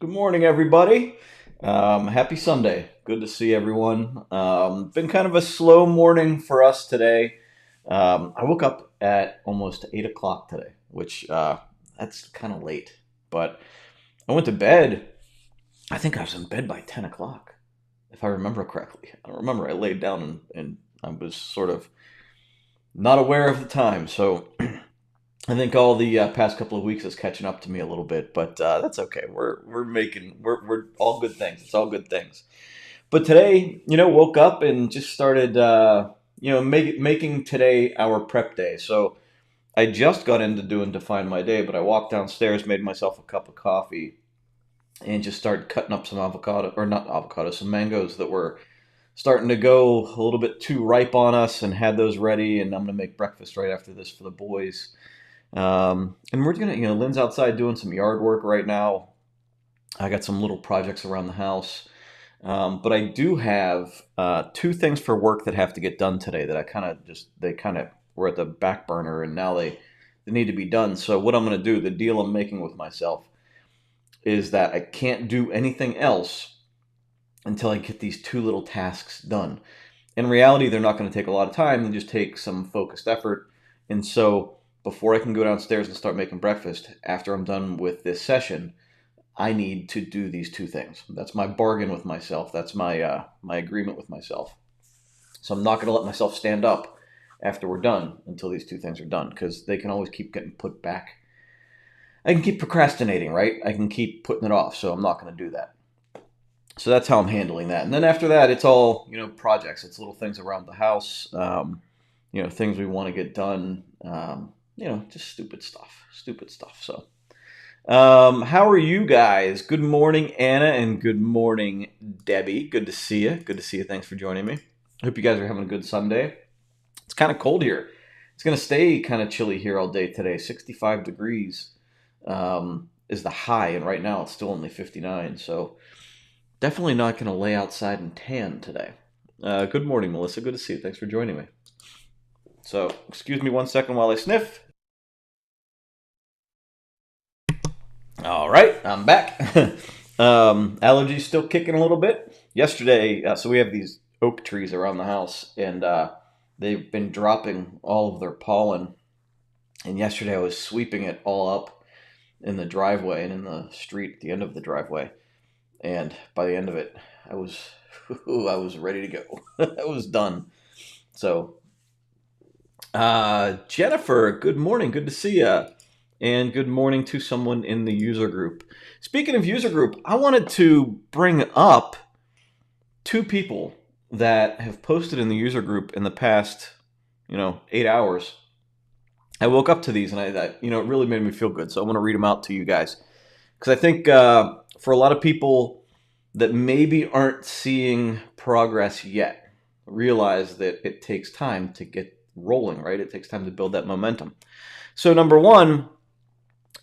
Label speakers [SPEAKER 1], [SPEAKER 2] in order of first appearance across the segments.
[SPEAKER 1] Good morning, everybody. Happy Sunday. Good to see everyone. Been kind of a slow morning for us today. I woke up at almost 8 o'clock today, which that's kind of late. But I went to bed. I think I was in bed by 10 o'clock, if I remember correctly. I don't remember. I laid down and I was sort of not aware of the time. So I think all the past couple of weeks is catching up to me a little bit, but that's okay. We're all good things. It's all good things. But today, woke up and just started, making today our prep day. So I just got into doing Define My Day, but I walked downstairs, made myself a cup of coffee, and just started cutting up some avocado, or not avocado, some mangoes that were starting to go a little bit too ripe on us, and had those ready. And I'm gonna make breakfast right after this for the boys. And we're gonna, Lynn's outside doing some yard work right now. I got some little projects around the house. But I do have two things for work that have to get done today that they kind of were at the back burner and now they need to be done. So what I'm going to do, the deal I'm making with myself is that I can't do anything else until I get these two little tasks done. In reality, they're not going to take a lot of time. They just take some focused effort. And so before I can go downstairs and start making breakfast, after I'm done with this session, I need to do these two things. That's my bargain with myself. That's my agreement with myself. So I'm not going to let myself stand up after we're done until these two things are done because they can always keep getting put back. I can keep procrastinating, right? I can keep putting it off. So I'm not going to do that. So that's how I'm handling that. And then after that, it's all projects. It's little things around the house. Things we want to get done. Just stupid stuff. Stupid stuff. So. How are you guys? Good morning, Anna, and good morning, Debbie. Good to see you. Good to see you. Thanks for joining me. Hope you guys are having a good Sunday. It's kind of cold here. It's going to stay kind of chilly here all day today. 65 degrees is the high, and right now it's still only 59. So definitely not going to lay outside and tan today. Good morning, Melissa. Good to see you. Thanks for joining me. So, excuse me one second while I sniff. All right, I'm back. Allergies still kicking a little bit. Yesterday, so we have these oak trees around the house, and they've been dropping all of their pollen. And yesterday, I was sweeping it all up in the driveway and in the street at the end of the driveway. And by the end of it, I was I was ready to go. I was done. So, Jennifer, good morning. Good to see you. And good morning to someone in the user group. Speaking of user group, I wanted to bring up two people that have posted in the user group in the past, 8 hours. I woke up to these and it really made me feel good. So I want to read them out to you guys. Because I think for a lot of people that maybe aren't seeing progress yet, realize that it takes time to get rolling, right? It takes time to build that momentum. So number one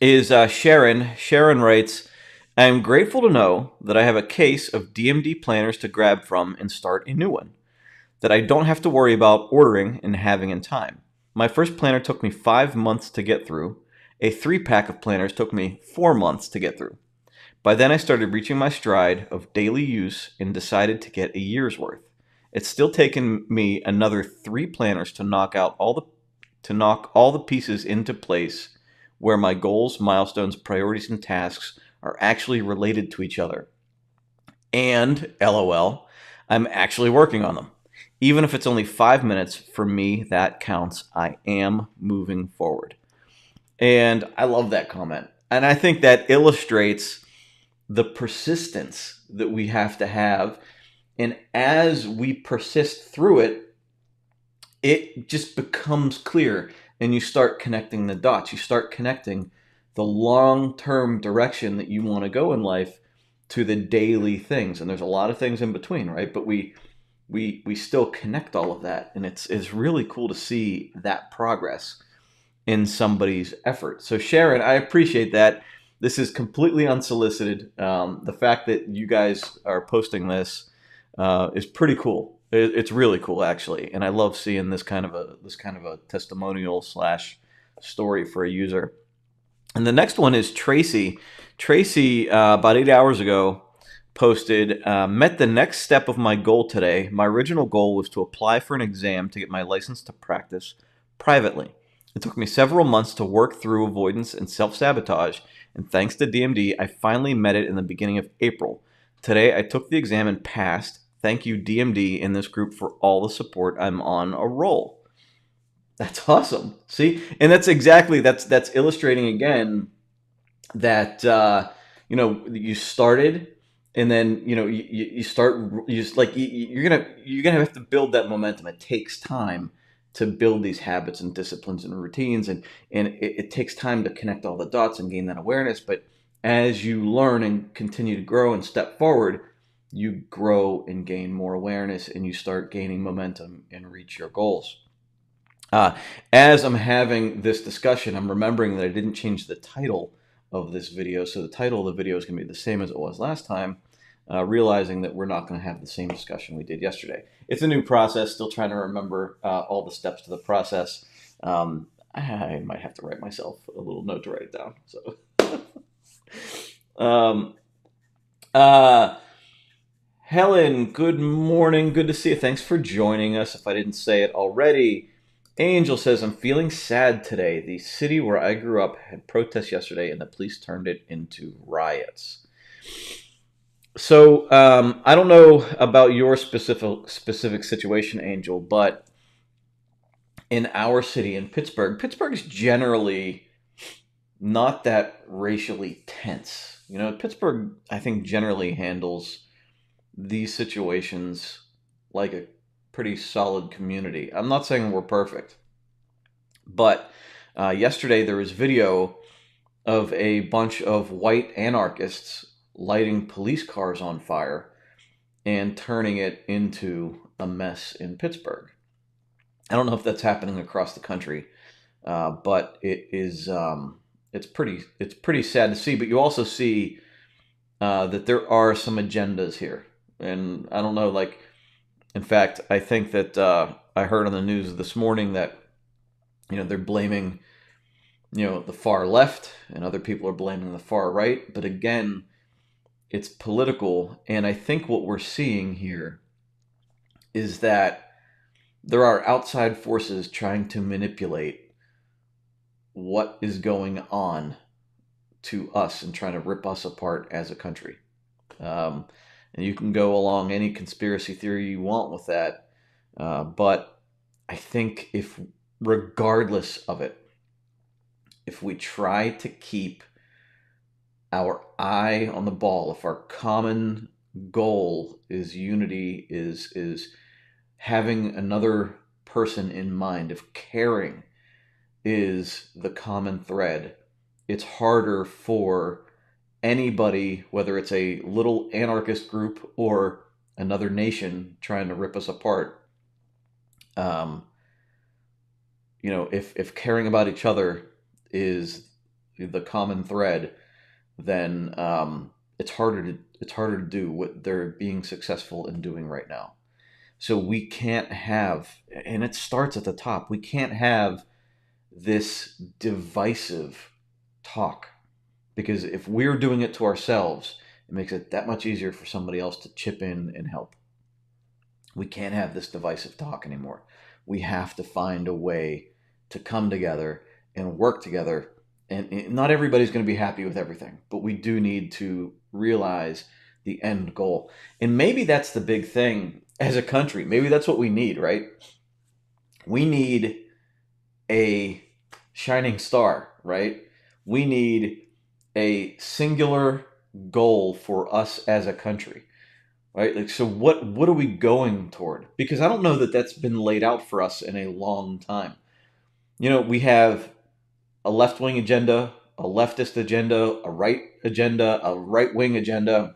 [SPEAKER 1] is Sharon. Sharon writes, I am grateful to know that I have a case of DMD planners to grab from and start a new one, that I don't have to worry about ordering and having in time. My first planner took me 5 months to get through. A 3-pack of planners took me 4 months to get through. By then I started reaching my stride of daily use and decided to get a year's worth. It's still taken me another 3 planners to knock all the pieces into place where my goals, milestones, priorities, and tasks are actually related to each other. And, LOL, I'm actually working on them. Even if it's only 5 minutes, for me, that counts. I am moving forward. And I love that comment. And I think that illustrates the persistence that we have to have. And as we persist through it, it just becomes clear and you start connecting the dots. You start connecting the long-term direction that you want to go in life to the daily things. And there's a lot of things in between, right? But we still connect all of that. And it's really cool to see that progress in somebody's effort. So Sharon, I appreciate that. This is completely unsolicited. The fact that you guys are posting this is pretty cool. It's really cool, actually, and I love seeing this kind of a testimonial slash story for a user. And the next one is Tracy. Tracy, about 8 hours ago, posted, met the next step of my goal today. My original goal was to apply for an exam to get my license to practice privately. It took me several months to work through avoidance and self-sabotage, and thanks to DMD, I finally met it in the beginning of April. Today, I took the exam and passed. Thank you, DMD, in this group for all the support. I'm on a roll. That's awesome. See, and that's illustrating again that you started, and then you start, you just like you're gonna have to build that momentum. It takes time to build these habits and disciplines and routines, and it takes time to connect all the dots and gain that awareness. But as you learn and continue to grow and step forward, you grow and gain more awareness, and you start gaining momentum and reach your goals. Uh, as I'm having this discussion, I'm remembering that I didn't change the title of this video. So the title of the video is going to be the same as it was last time, realizing that we're not going to have the same discussion we did yesterday. It's a new process, still trying to remember all the steps to the process. I might have to write myself a little note to write it down. So, um, uh, Helen, good morning. Good to see you. Thanks for joining us. If I didn't say it already, Angel says, I'm feeling sad today. The city where I grew up had protests yesterday, and the police turned it into riots. So I don't know about your specific situation, Angel, but in our city, in Pittsburgh is generally not that racially tense. Pittsburgh, I think, generally handles these situations like a pretty solid community. I'm not saying we're perfect, but yesterday there was video of a bunch of white anarchists lighting police cars on fire and turning it into a mess in Pittsburgh. I don't know if that's happening across the country, but it's pretty sad to see. But you also see that there are some agendas here, and I don't know. Like, in fact, I think that I heard on the news this morning that they're blaming the far left, and other people are blaming the far right. But again, it's political, and I think what we're seeing here is that there are outside forces trying to manipulate what is going on to us and trying to rip us apart as a country. And you can go along any conspiracy theory you want with that, but I think regardless of it, if we try to keep our eye on the ball, if our common goal is unity, is having another person in mind, if caring is the common thread, it's harder for anybody, whether it's a little anarchist group or another nation trying to rip us apart. If caring about each other is the common thread, then it's harder to do what they're being successful in doing right now. So we can't have, and it starts at the top, we can't have this divisive talk, because if we're doing it to ourselves, it makes it that much easier for somebody else to chip in and help. We can't have this divisive talk anymore. We have to find a way to come together and work together. And not everybody's going to be happy with everything, but we do need to realize the end goal. And maybe that's the big thing as a country. Maybe that's what we need, right? We need a shining star, right? We need a singular goal for us as a country, right? Like, so what are we going toward? Because I don't know that that's been laid out for us in a long time. We have a left-wing agenda, a leftist agenda, a right agenda, a right-wing agenda.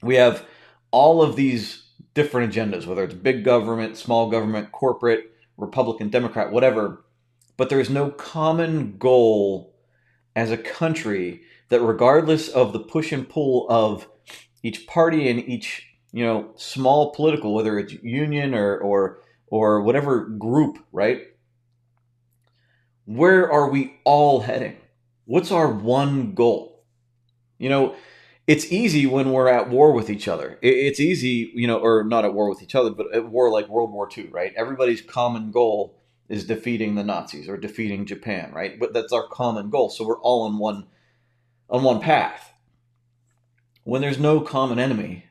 [SPEAKER 1] We have all of these different agendas, whether it's big government, small government, corporate, Republican, Democrat, whatever. But there's no common goal as a country that, regardless of the push and pull of each party and each small political, whether it's union or whatever group, right? Where are we all heading? What's our one goal? You know, it's easy when we're at war with each other. It's easy, or not at war with each other, but at war like World War II, right? Everybody's common goal is defeating the Nazis or defeating Japan, right? But that's our common goal. So we're all on one path. When there's no common enemy,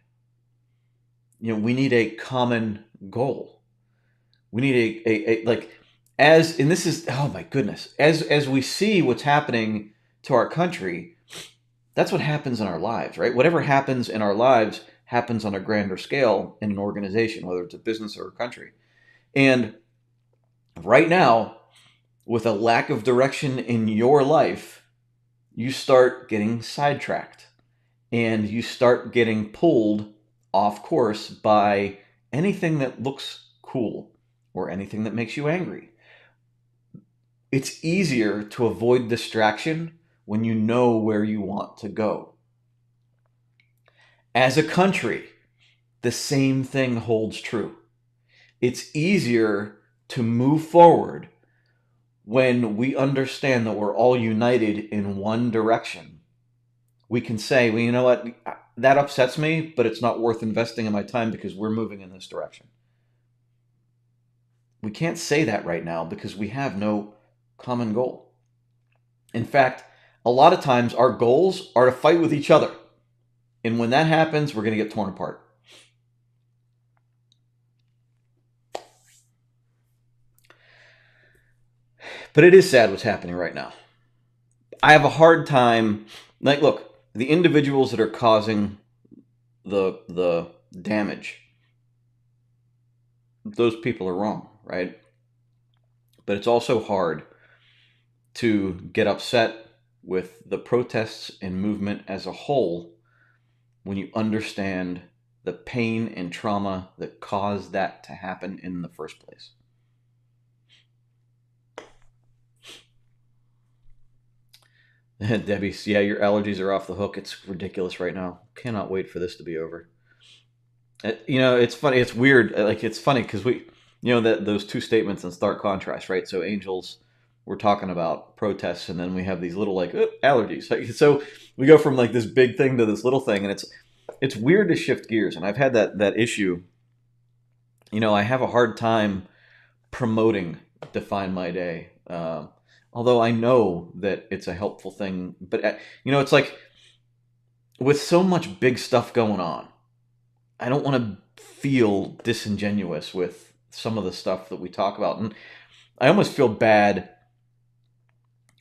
[SPEAKER 1] we need a common goal. We need a like as and this is, oh my goodness, as we see what's happening to our country, that's what happens in our lives, right? Whatever happens in our lives happens on a grander scale in an organization, whether it's a business or a country. And right now, with a lack of direction in your life, you start getting sidetracked and you start getting pulled off course by anything that looks cool or anything that makes you angry. It's easier to avoid distraction when you know where you want to go. As a country, the same thing holds true. It's easier to move forward when we understand that we're all united in one direction. We can say, well, you know what, that upsets me, but it's not worth investing in my time because we're moving in this direction. We can't say that right now because we have no common goal. In fact, a lot of times our goals are to fight with each other. And when that happens, we're going to get torn apart. But it is sad what's happening right now. I have a hard time. Like, look, the individuals that are causing the damage, those people are wrong, right? But it's also hard to get upset with the protests and movement as a whole when you understand the pain and trauma that caused that to happen in the first place. Debbie, yeah, your allergies are off the hook. It's ridiculous right now. Cannot wait for this to be over. It's funny. It's weird. Like, it's funny because that those two statements in stark contrast, right? So angels, we're talking about protests, and then we have these little like allergies. Like, so we go from like this big thing to this little thing, and it's weird to shift gears. And I've had that issue. I have a hard time promoting Define My Day. Although I know that it's a helpful thing, but it's like with so much big stuff going on, I don't want to feel disingenuous with some of the stuff that we talk about, and I almost feel bad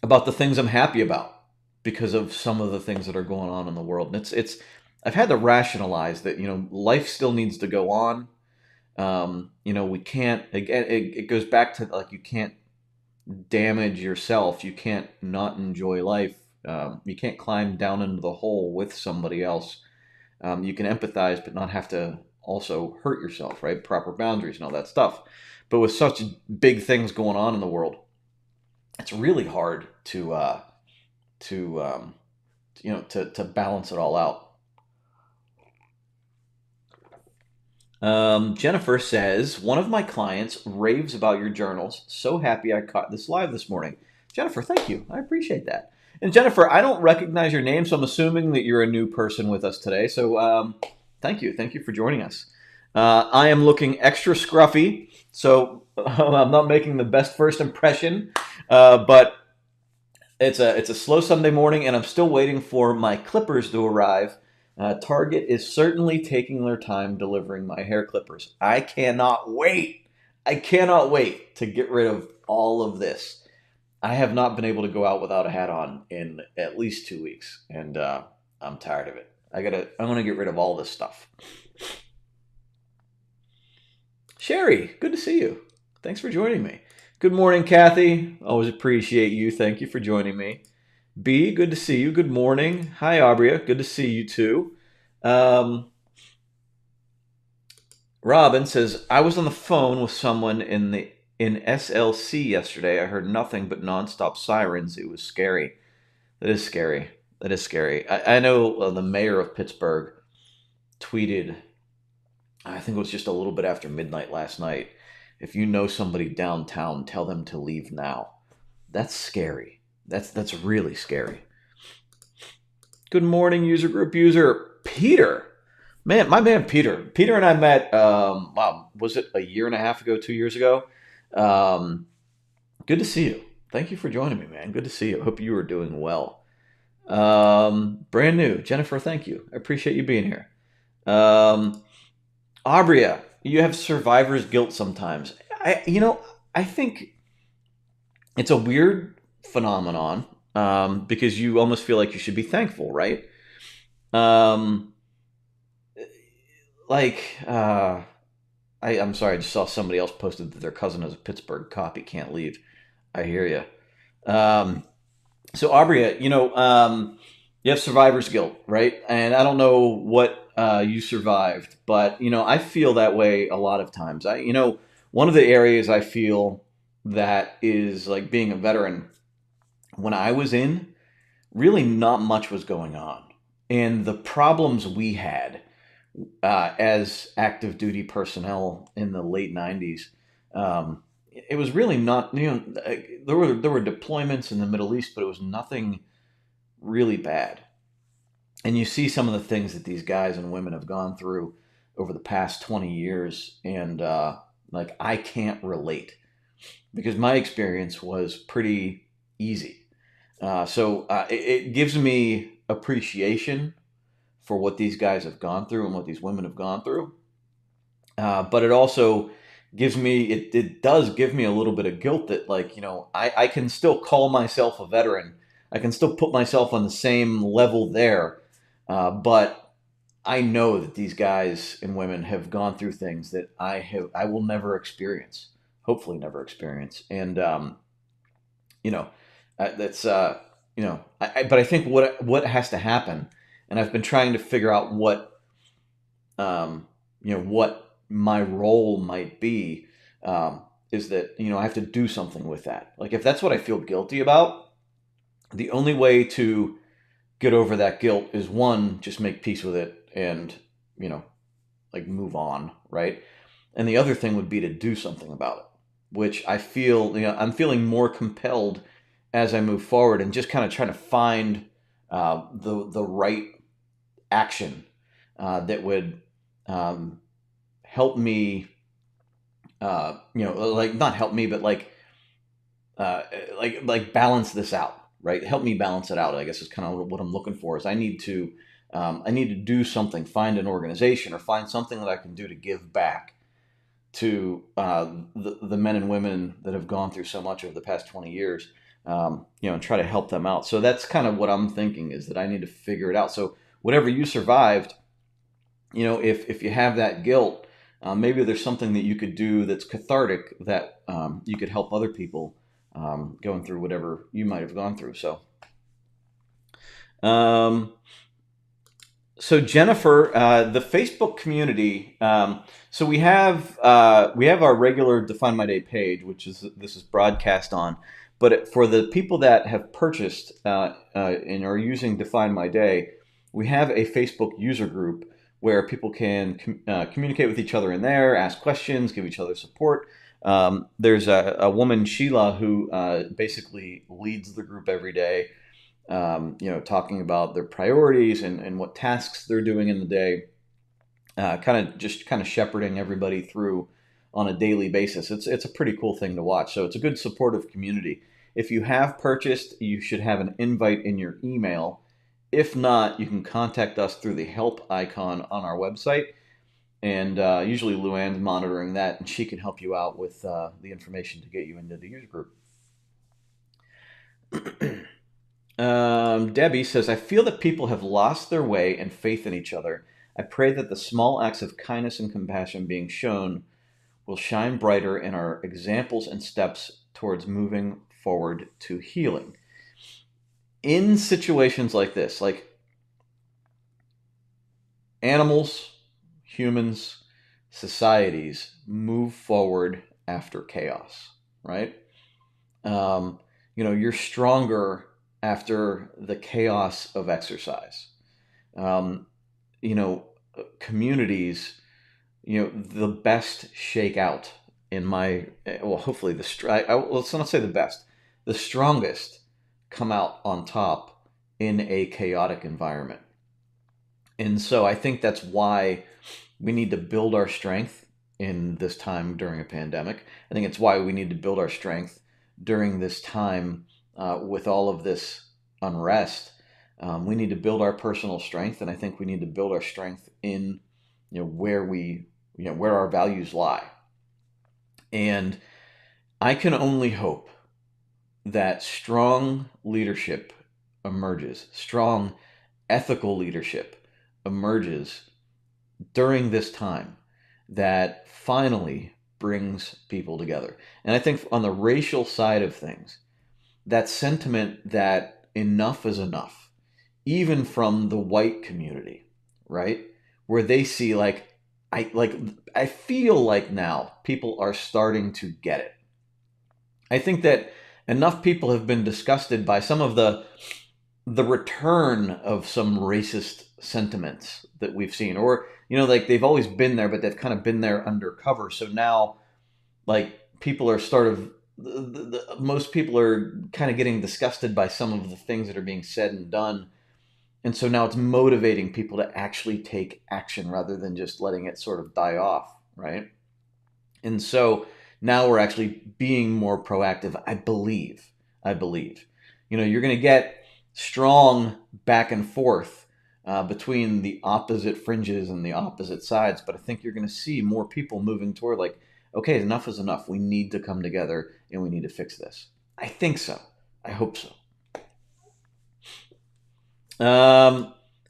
[SPEAKER 1] about the things I'm happy about because of some of the things that are going on in the world. And it's I've had to rationalize that life still needs to go on. We can't, again, it goes back to like, you can't damage yourself. You can't not enjoy life. You can't climb down into the hole with somebody else. You can empathize, but not have to also hurt yourself, right? Proper boundaries and all that stuff. But with such big things going on in the world, it's really hard to balance it all out. Jennifer says, one of my clients raves about your journals. So happy I caught this live this morning. Jennifer, thank you. I appreciate that. And Jennifer, I don't recognize your name, so I'm assuming that you're a new person with us today. So thank you. Thank you for joining us. I am looking extra scruffy, so I'm not making the best first impression, but it's a slow Sunday morning, and I'm still waiting for my clippers to arrive. Target is certainly taking their time delivering my hair clippers. I cannot wait. I cannot wait to get rid of all of this. I have not been able to go out without a hat on in at least 2 weeks, and I'm tired of it. I'm gonna get rid of all this stuff. Sherry, good to see you. Thanks for joining me. Good morning, Kathy. Always appreciate you. Thank you for joining me. B, good to see you. Good morning. Hi, Abria. Good to see you too. Robin says, I was on the phone with someone in SLC yesterday. I heard nothing but nonstop sirens. It was scary. That is scary. That is scary. I know the mayor of Pittsburgh tweeted, I think it was just a little bit after midnight last night, if you know somebody downtown, tell them to leave now. That's scary. That's really scary. Good morning, user group user Peter. Man, my man Peter. Peter and I met. Wow, was it a year and a half ago? 2 years ago. Um, Good to see you. Thank you for joining me, man. Good to see you. Hope you are doing well. Brand new, Jennifer. Thank you. I appreciate you being here. Um, Abria, you have survivor's guilt sometimes. I think it's a weird phenomenon because you almost feel like you should be thankful, right? Um, like, I'm sorry, I just saw somebody else posted that their cousin is a Pittsburgh cop. He can't leave. I hear you. So, Abria, you have survivor's guilt, right? And I don't know what you survived, but I feel that way a lot of times. One of the areas I feel that is like being a veteran. When I was in, really not much was going on, and the problems we had as active duty personnel in the late '90s. It was really not, there were deployments in the Middle East, but it was nothing really bad. And you see some of the things that these guys and women have gone through over the past 20 years, and like I can't relate because my experience was pretty easy. It gives me appreciation for what these guys have gone through and what these women have gone through. But it also it does give me a little bit of guilt that, like, I can still call myself a veteran. I can still put myself on the same level there. But I know that these guys and women have gone through things that I will never experience, hopefully never experience. And, you know, that's, but I think what has to happen, and I've been trying to figure out what my role might be, is that I have to do something with that. Like if that's what I feel guilty about, the only way to get over that guilt is one, just make peace with it and you know like move on, right? And the other thing would be to do something about it, which I feel I'm feeling more compelled as I move forward and just kind of trying to find the right action that would um, help me, like not help me, but like balance this out, right? Help me balance it out. I guess is kind of what I'm looking for. Is I need to do something, find an organization or find something that I can do to give back to the men and women that have gone through so much over the past 20 years, and try to help them out. So that's kind of what I'm thinking is that I need to figure it out. So whatever you survived, if you have that guilt, maybe there's something that you could do that's cathartic that you could help other people going through whatever you might have gone through. Um, so Jennifer, the Facebook community. So we have our regular Define My Day page, which is this is broadcast on. But for the people that have purchased and are using Define My Day, we have a Facebook user group where people can communicate with each other in there, ask questions, give each other support. There's a woman, Sheila, who basically leads the group every day, talking about their priorities and what tasks they're doing in the day, kind of shepherding everybody through on a daily basis. It's a pretty cool thing to watch. So it's a good supportive community. If you have purchased, you should have an invite in your email. If not, you can contact us through the help icon on our website. And usually Luann's monitoring that, and she can help you out with the information to get you into the user group. Debbie says, I feel that people have lost their way and faith in each other. I pray that the small acts of kindness and compassion being shown will shine brighter in our examples and steps towards moving forward to healing. In situations like this, like animals, humans, societies move forward after chaos, right? You're stronger after the chaos of exercise. Um, you know, Communities, the best shake out in my, well, hopefully let's not say the best, the strongest come out on top in a chaotic environment. And so I think that's why we need to build our strength in this time during a pandemic. I think it's why we need to build our strength during this time with all of this unrest. We need to build our personal strength, and I think we need to build our strength in where where our values lie. And I can only hope that strong leadership emerges, strong ethical leadership emerges during this time that finally brings people together. And I think on the racial side of things, that sentiment that enough is enough, even from the white community, right? Where they see I feel like now people are starting to get it. I think that enough people have been disgusted by some of the return of some racist sentiments that we've seen, or like they've always been there, but they've kind of been there undercover. So now, like people are sort of most people are kind of getting disgusted by some of the things that are being said and done, and so now it's motivating people to actually take action rather than just letting it sort of die off, right? And so now we're actually being more proactive. I believe. I believe. You're going to get strong back and forth between the opposite fringes and the opposite sides, but I think you're going to see more people moving toward like, okay, enough is enough. We need to come together and we need to fix this. I think so. I hope so.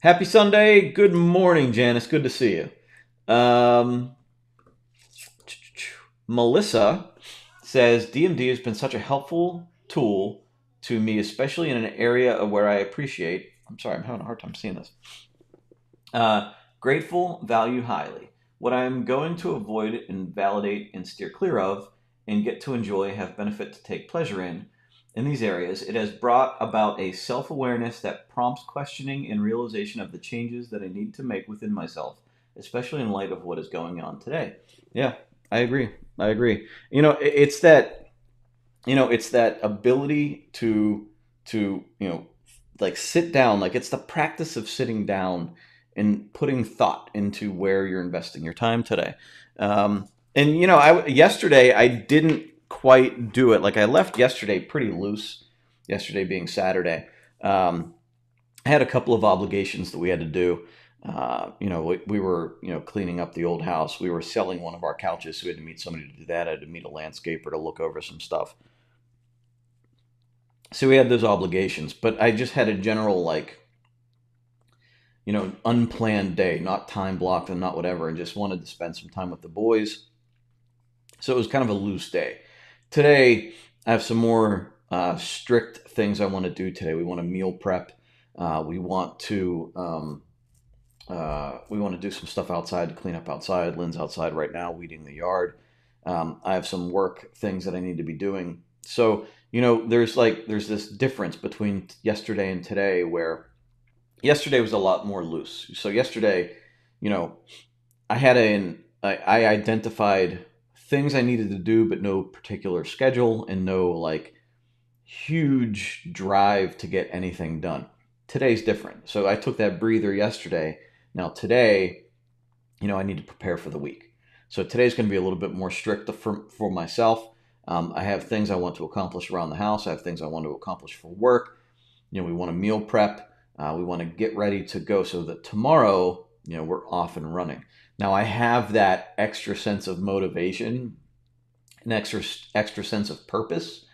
[SPEAKER 1] Happy Sunday. Good morning, Janice. Good to see you. Melissa says DMD has been such a helpful tool to me, especially in an area where I appreciate. I'm sorry, I'm having a hard time seeing this. Grateful, value highly. What I'm going to avoid and validate and steer clear of and get to enjoy, have benefit to take pleasure in these areas, it has brought about a self-awareness that prompts questioning and realization of the changes that I need to make within myself, especially in light of what is going on today. Yeah, I agree. I agree. It's that it's that ability to like sit down, like it's the practice of sitting down and putting thought into where you're investing your time today. And yesterday I didn't quite do it. Like I left yesterday pretty loose. Yesterday being Saturday, I had a couple of obligations that we had to do. We were cleaning up the old house. We were selling one of our couches, so we had to meet somebody to do that. I had to meet a landscaper to look over some stuff. So we had those obligations, but I just had a general unplanned day, not time blocked and not whatever, and just wanted to spend some time with the boys. So it was kind of a loose day. Today, I have some more strict things I want to do today. We want to meal prep. We want to do some stuff outside to clean up outside. Lynn's outside right now weeding the yard. I have some work things that I need to be doing. So there's this difference between yesterday and today, where yesterday was a lot more loose. So yesterday, I had I identified things I needed to do, but no particular schedule and no huge drive to get anything done. Today's different. So I took that breather yesterday. Now today, I need to prepare for the week. So today's going to be a little bit more strict for myself. I have things I want to accomplish around the house. I have things I want to accomplish for work. We want to meal prep. We want to get ready to go so that tomorrow, we're off and running. Now I have that extra sense of motivation, an extra sense of purpose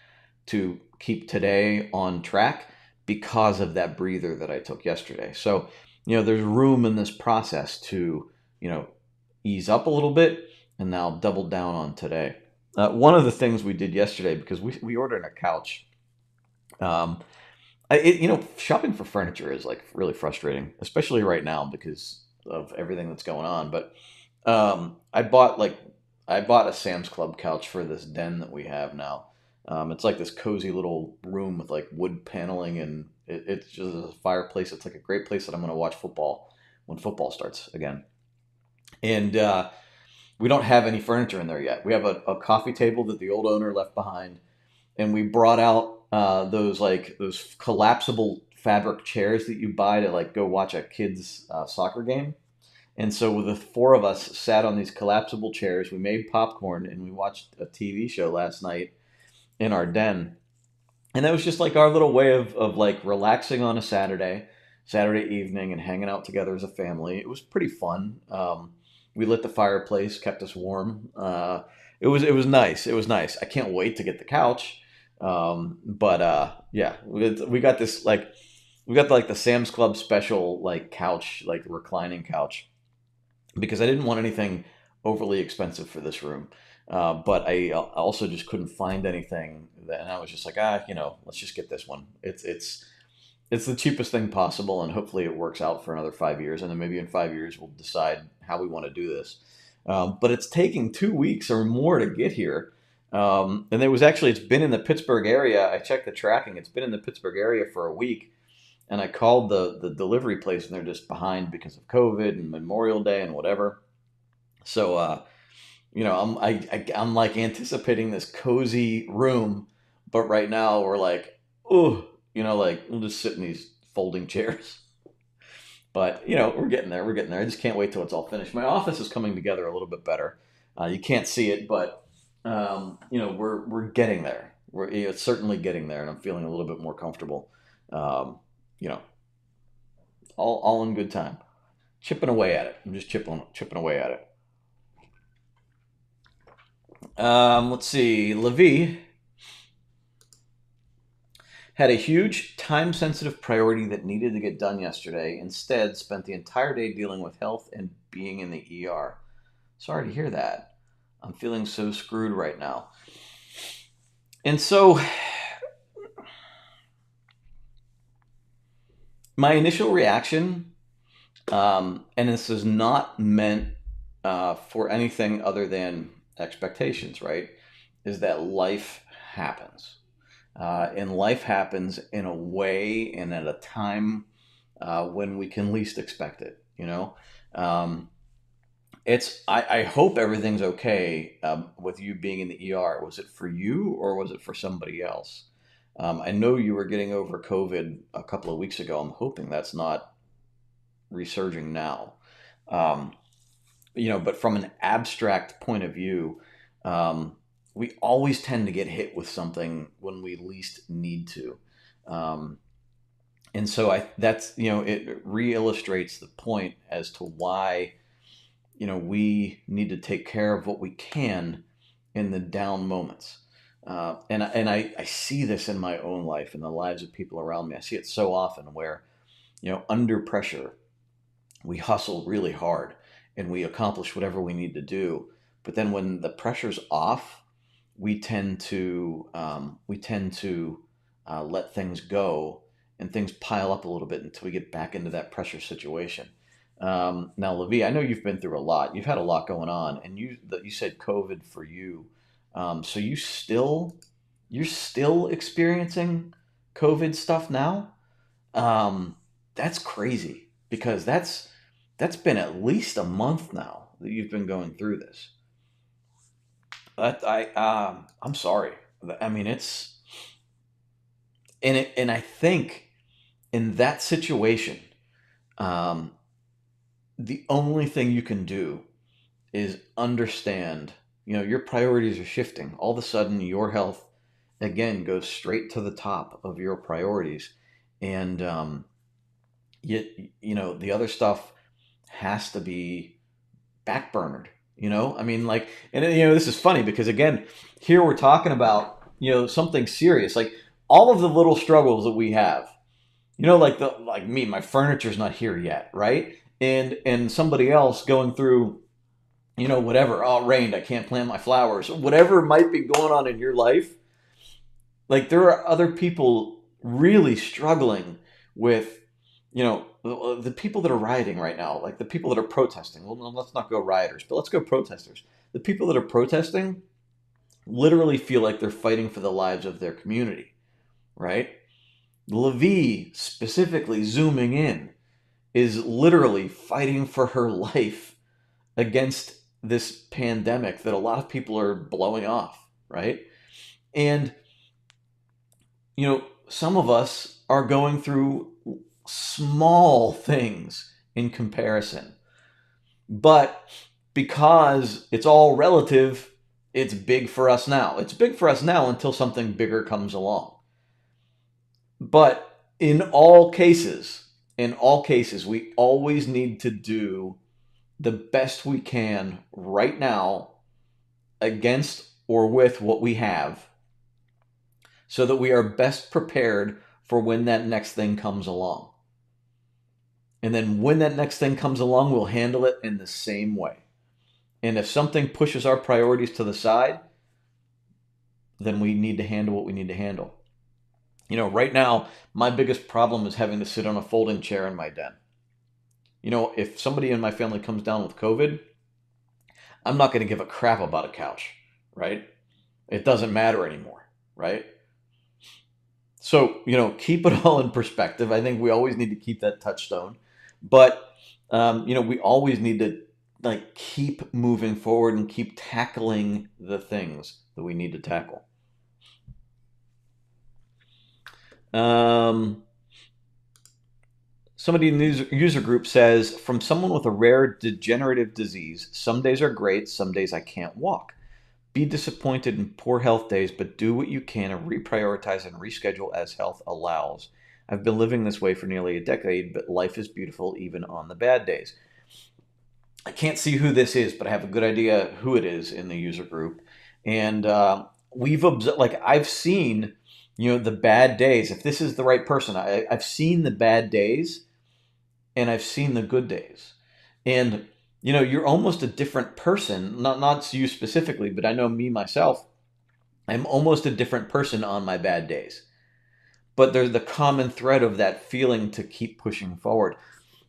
[SPEAKER 1] to keep today on track because of that breather that I took yesterday. So, there's room in this process to, ease up a little bit and now double down on today. One of the things we did yesterday, because we ordered a couch. Shopping for furniture is really frustrating, especially right now because of everything that's going on. But I bought a Sam's Club couch for this den that we have now. It's like this cozy little room with wood paneling, and it's just a fireplace. It's like a great place that I'm going to watch football when football starts again. And we don't have any furniture in there yet. We have a coffee table that the old owner left behind, and we brought out those collapsible fabric chairs that you buy to like go watch a kid's soccer game. And so the four of us sat on these collapsible chairs. We made popcorn and we watched a TV show last night in our den. And that was just like our little way of like relaxing on a Saturday evening and hanging out together as a family. It was pretty fun. We lit the fireplace, kept us warm. It was nice. It was nice. I can't wait to get the couch. But yeah, we got this like we got like the Sam's Club special like couch, like reclining couch, because I didn't want anything overly expensive for this room. But I also just couldn't find anything, and I was just like, let's just get this one. It's the cheapest thing possible, and hopefully it works out for another 5 years, and then maybe in 5 years we'll decide how we want to do this. But it's taking 2 weeks or more to get here. And it's been in the Pittsburgh area. I checked the tracking. It's been in the Pittsburgh area for a week, and I called the delivery place, and they're just behind because of COVID and Memorial Day and whatever. So, I'm like anticipating this cozy room, but right now we're like, oh, like we'll just sit in these folding chairs. But we're getting there. We're getting there. I just can't wait till it's all finished. My office is coming together a little bit better. You can't see it, but we're getting there. It's certainly getting there, and I'm feeling a little bit more comfortable. Um, you know, all in good time. Chipping away at it. I'm just chipping away at it. Let's see. Levi had a huge time sensitive priority that needed to get done yesterday. Instead, spent the entire day dealing with health and being in the ER. Sorry to hear that. I'm feeling so screwed right now. And so, my initial reaction, and this is not meant for anything other than expectations, right? Is that life happens. And life happens in a way and at a time when we can least expect it, Um, I hope everything's okay with you being in the ER. Was it for you or was it for somebody else? I know you were getting over COVID a couple of weeks ago. I'm hoping that's not resurging now. Um, but from an abstract point of view, um, we always tend to get hit with something when we least need to. Um, and so it re-illustrates the point as to why, we need to take care of what we can in the down moments. And I see this in my own life and the lives of people around me. I see it so often where, under pressure, we hustle really hard and we accomplish whatever we need to do. But then when the pressure's off, we tend to let things go and things pile up a little bit until we get back into that pressure situation. Now, Levi, I know you've been through a lot. You've had a lot going on, and you said COVID for you. So you're still experiencing COVID stuff now. That's crazy because that's been at least a month now that you've been going through this. I'm sorry. I mean, and I think in that situation, um, the only thing you can do is understand. Your priorities are shifting. All of a sudden, your health again goes straight to the top of your priorities, and yet the other stuff has to be backburnered. I mean, like, and this is funny because again, here we're talking about something serious, like all of the little struggles that we have. Like me, my furniture's not here yet, right? And somebody else going through, whatever. Oh, it rained. I can't plant my flowers. Whatever might be going on in your life, like there are other people really struggling with, the people that are rioting right now, like the people that are protesting. Well, no, let's not go rioters, but let's go protesters. The people that are protesting literally feel like they're fighting for the lives of their community, right? Levi, specifically zooming in, is literally fighting for her life against this pandemic that a lot of people are blowing off, right? And some of us are going through small things in comparison. But because it's all relative, it's big for us now. It's big for us now until something bigger comes along. But in all cases, we always need to do the best we can right now against or with what we have so that we are best prepared for when that next thing comes along. And then when that next thing comes along, we'll handle it in the same way. And if something pushes our priorities to the side, then we need to handle what we need to handle. Right now, my biggest problem is having to sit on a folding chair in my den. If somebody in my family comes down with COVID, I'm not going to give a crap about a couch, right? It doesn't matter anymore, right? So, keep it all in perspective. I think we always need to keep that touchstone. But, we always need to keep moving forward and keep tackling the things that we need to tackle. Somebody in the user group says, from someone with a rare degenerative disease, some days are great, some days I can't walk. Be disappointed in poor health days, but do what you can and reprioritize and reschedule as health allows. I've been living this way for nearly a decade, but life is beautiful even on the bad days. I can't see who this is, but I have a good idea who it is in the user group. And we've observed, I've seen, the bad days. If this is the right person, I've seen the bad days and I've seen the good days. And you're almost a different person. Not you specifically, but I know me myself. I'm almost a different person on my bad days. But there's the common thread of that feeling to keep pushing forward.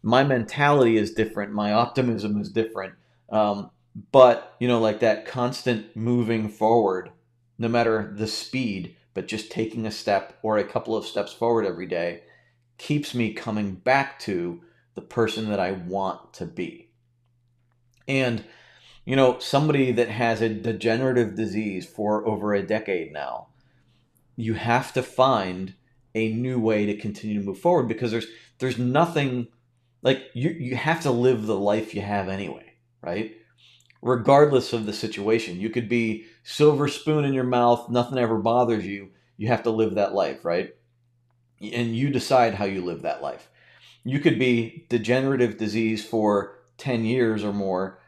[SPEAKER 1] My mentality is different. My optimism is different. But that constant moving forward, no matter the speed, but just taking a step or a couple of steps forward every day, keeps me coming back to the person that I want to be. And, somebody that has a degenerative disease for over a decade now, you have to find a new way to continue to move forward because there's nothing you have to live the life you have anyway, right? Regardless of the situation. You could be silver spoon in your mouth, nothing ever bothers you. You have to live that life, right? And you decide how you live that life. You could be degenerative disease for 10 years or more.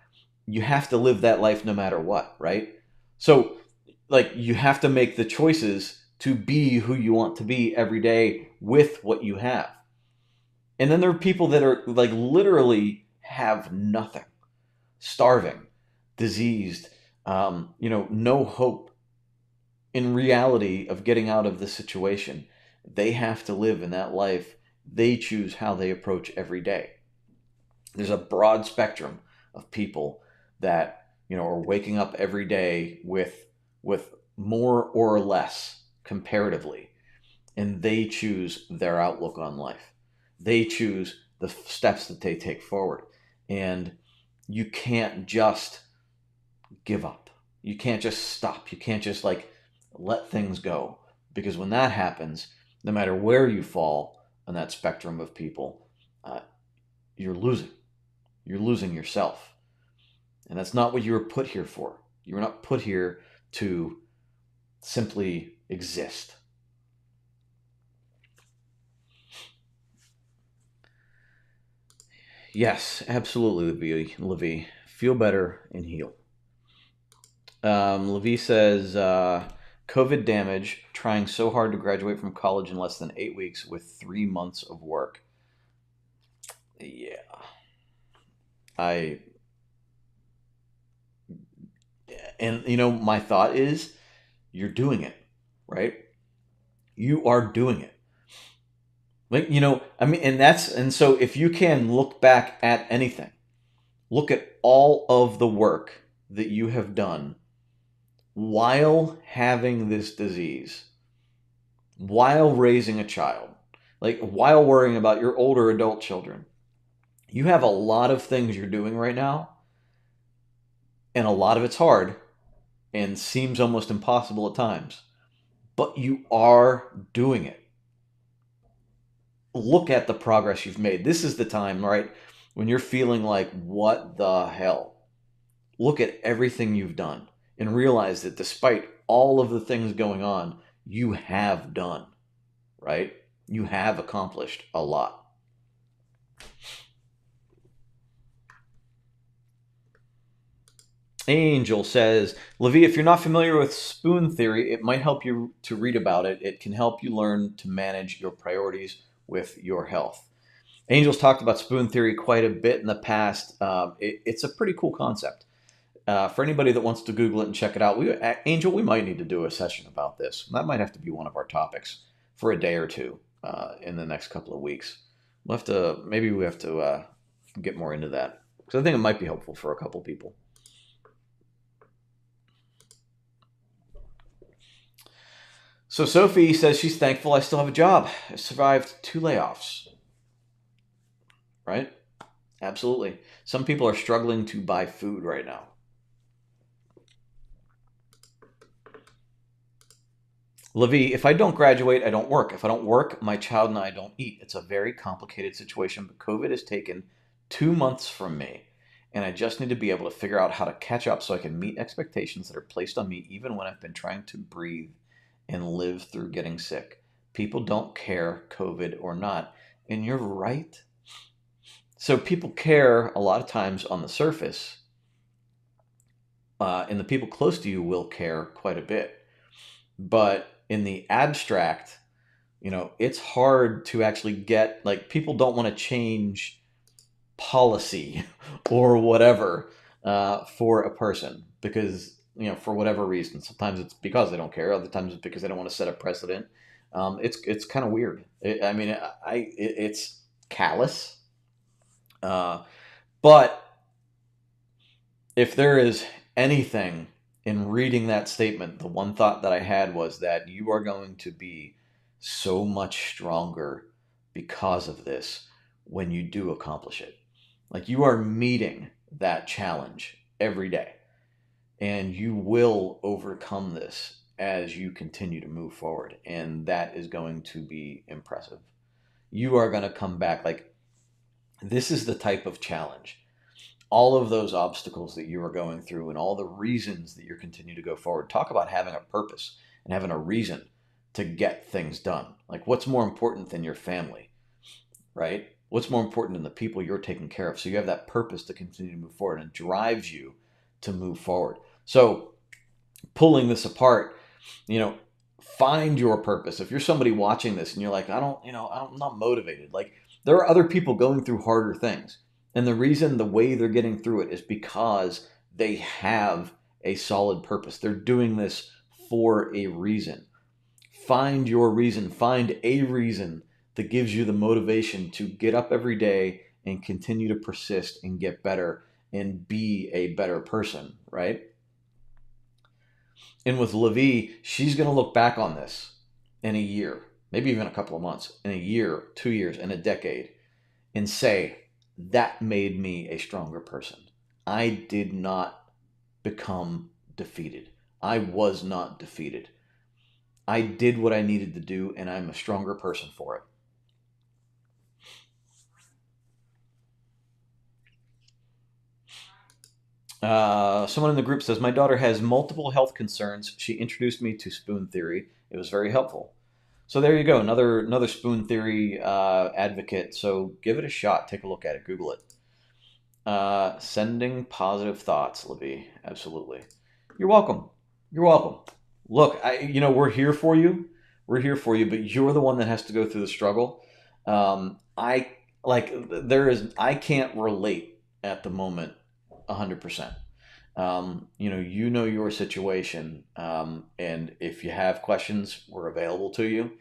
[SPEAKER 1] You have to live that life no matter what, right? So, you have to make the choices to be who you want to be every day with what you have. And then there are people that are literally have nothing, starving, diseased, no hope in reality of getting out of the situation. They have to live in that life. They choose how they approach every day. There's a broad spectrum of people that are waking up every day with more or less comparatively, and they choose their outlook on life. They choose the steps that they take forward, and you can't just give up. You can't just stop. You can't just let things go, because when that happens, no matter where you fall on that spectrum of people, you're losing. You're losing yourself. And that's not what you were put here for. You were not put here to simply exist. Yes, absolutely, Levi. Feel better and heal. Levi says, COVID damage, trying so hard to graduate from college in less than 8 weeks with 3 months of work. Yeah. I And my thought is, you're doing it, right? You are doing it. And so if you can look back at anything, look at all of the work that you have done while having this disease, while raising a child, while worrying about your older adult children. You have a lot of things you're doing right now, and a lot of it's hard and seems almost impossible at times. but you are doing it. Look at the progress you've made. This is the time, right? When you're feeling like, what the hell? Look at everything you've done and realize that despite all of the things going on, you have done, right? You have accomplished a lot. Angel says, Levi, if you're not familiar with spoon theory, it might help you to read about it. It can help you learn to manage your priorities with your health. Angel's talked about spoon theory quite a bit in the past. It's a pretty cool concept. For anybody that wants to Google it and check it out, Angel, we might need to do a session about this. That might have to be one of our topics for a day or two in the next couple of weeks. Maybe we have to get more into that because I think it might be helpful for a couple people. So Sophie says she's thankful I still have a job. I survived 2 layoffs. Right? Absolutely. Some people are struggling to buy food right now. Levi, if I don't graduate, I don't work. If I don't work, my child and I don't eat. It's a very complicated situation, but COVID has taken 2 months from me, and I just need to be able to figure out how to catch up so I can meet expectations that are placed on me even when I've been trying to breathe and live through getting sick. People don't care, COVID or not. And you're right. So people care a lot of times on the surface, and the people close to you will care quite a bit. But in the abstract, it's hard to actually get, like, people don't want to change policy or whatever for a person because, for whatever reason. Sometimes it's because they don't care. Other times it's because they don't want to set a precedent. It's kind of weird. It's callous. But if there is anything in reading that statement, the one thought that I had was that you are going to be so much stronger because of this when you do accomplish it. Like, you are meeting that challenge every day, and you will overcome this as you continue to move forward. And that is going to be impressive. You are going to come back. Like, this is the type of challenge, all of those obstacles that you are going through and all the reasons that you're continuing to go forward. Talk about having a purpose and having a reason to get things done. Like, what's more important than your family, right? What's more important than the people you're taking care of? So you have that purpose to continue to move forward, and it drives you to move forward. So pulling this apart, find your purpose. If you're somebody watching this and you're like, I'm not motivated. Like, there are other people going through harder things. And the way they're getting through it is because they have a solid purpose. They're doing this for a reason. Find your reason. Find a reason that gives you the motivation to get up every day and continue to persist and get better and be a better person, right? And with Levi, she's going to look back on this in a year, maybe even a couple of months, in a year, 2 years, in a decade, and say, that made me a stronger person. I did not become defeated. I was not defeated. I did what I needed to do, and I'm a stronger person for it. Someone in the group says, my daughter has multiple health concerns. She introduced me to spoon theory. It was very helpful. So there you go, another spoon theory advocate. So give it a shot. Take a look at it. Google it. Sending positive thoughts, Libby. Absolutely. You're welcome. You're welcome. Look, we're here for you. We're here for you, but you're the one that has to go through the struggle. I can't relate at the moment 100%. You know your situation, and if you have questions, we're available to you.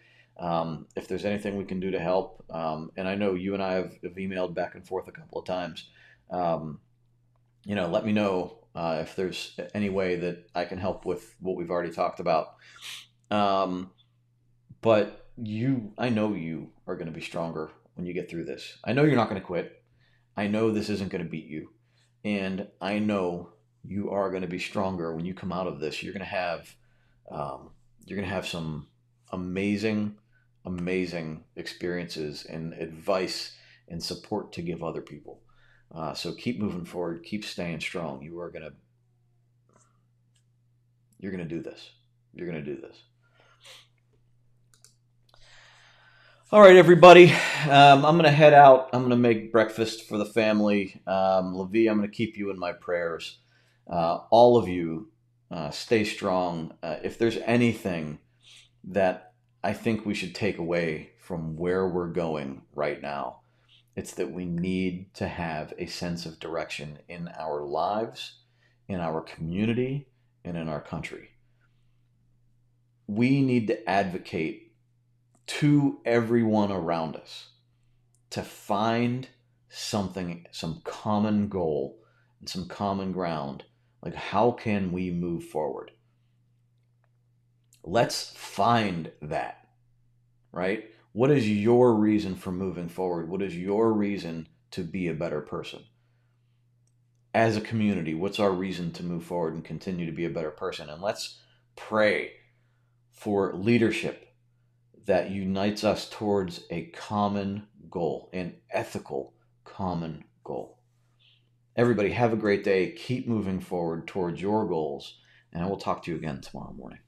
[SPEAKER 1] If there's anything we can do to help, and I know you and I have emailed back and forth a couple of times. Let me know if there's any way that I can help with what we've already talked about. But I know you are going to be stronger when you get through this. I know you're not going to quit. I know this isn't going to beat you. And I know you are going to be stronger when you come out of this. You're going to have, You're going to have some amazing, amazing experiences and advice and support to give other people. So keep moving forward, keep staying strong. You're gonna do this. You're gonna do this. All right, everybody. I'm gonna head out. I'm gonna make breakfast for the family. Levi, I'm gonna keep you in my prayers. All of you, stay strong. If there's anything that I think we should take away from where we're going right now, it's that we need to have a sense of direction in our lives, in our community, and in our country. We need to advocate to everyone around us to find something, some common goal and some common ground. Like, how can we move forward? Let's find that, right? What is your reason for moving forward? What is your reason to be a better person? As a community, what's our reason to move forward and continue to be a better person? And let's pray for leadership that unites us towards a common goal, an ethical common goal. Everybody, have a great day. Keep moving forward towards your goals, and I will talk to you again tomorrow morning.